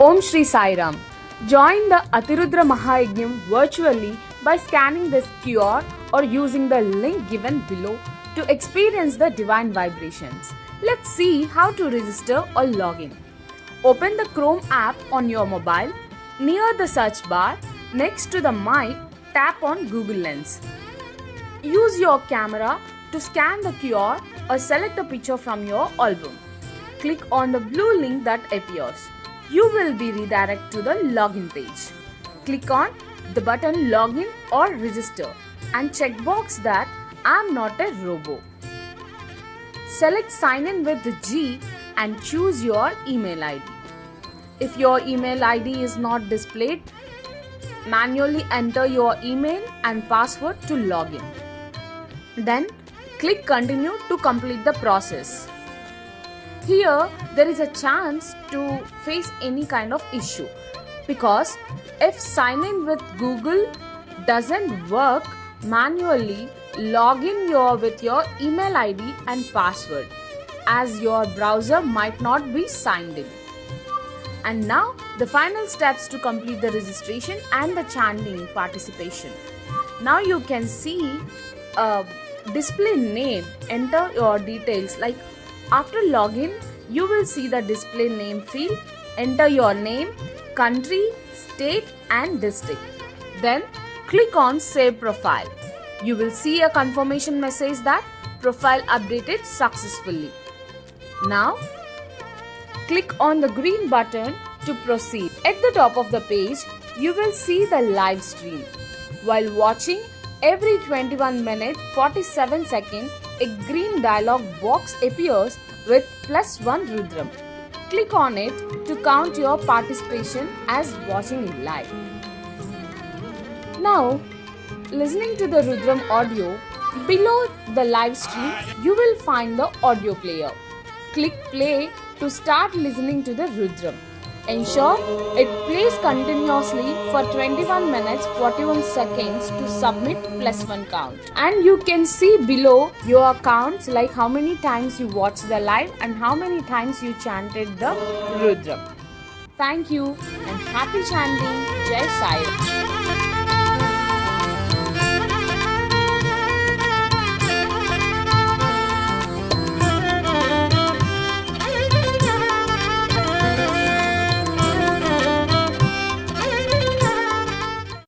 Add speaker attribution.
Speaker 1: Om Shri Sai Ram. Join the Ati Rudra Maha Yajnam virtually by scanning this QR or using the link given below to experience the divine vibrations. Let's see how to register or log in. Open the Chrome app on your mobile. Near the search bar, next to the mic, tap on Google Lens. Use your camera to scan the QR or select a picture from your album. Click on the blue link that appears. You will be redirected to the login page. Click on the button Login or Register and check box that I am not a robot. Select Sign in with G and choose your email ID. If your email ID is not displayed, manually enter your email and password to log in. Then click Continue to complete the process. Here there is a chance to face any kind of issue because if sign in with Google doesn't work, manually log in with your email ID and password as your browser might not be signed in. And now the final steps to complete the registration and the chanting participation. Now you can see a display name. Enter your details. Like after login, you will see the display name field. Enter your name, country, state and district. Then click on Save Profile. You will see a confirmation message that profile updated successfully. Now click on the green button to proceed. At the top of the page, you will see the live stream. While watching, every 21 minutes 47 seconds, a green dialog box appears with +1 Rudram. Click on it to count your participation as watching live. Now, listening to the Rudram audio, below the live stream, you will find the audio player. Click play to start listening to the Rudram. Ensure it plays continuously for 21 minutes 41 seconds to submit +1 count. And you can see below your counts, like how many times you watched the live and how many times you chanted the Rudram. Thank you and happy chanting. Jai Sai Ram.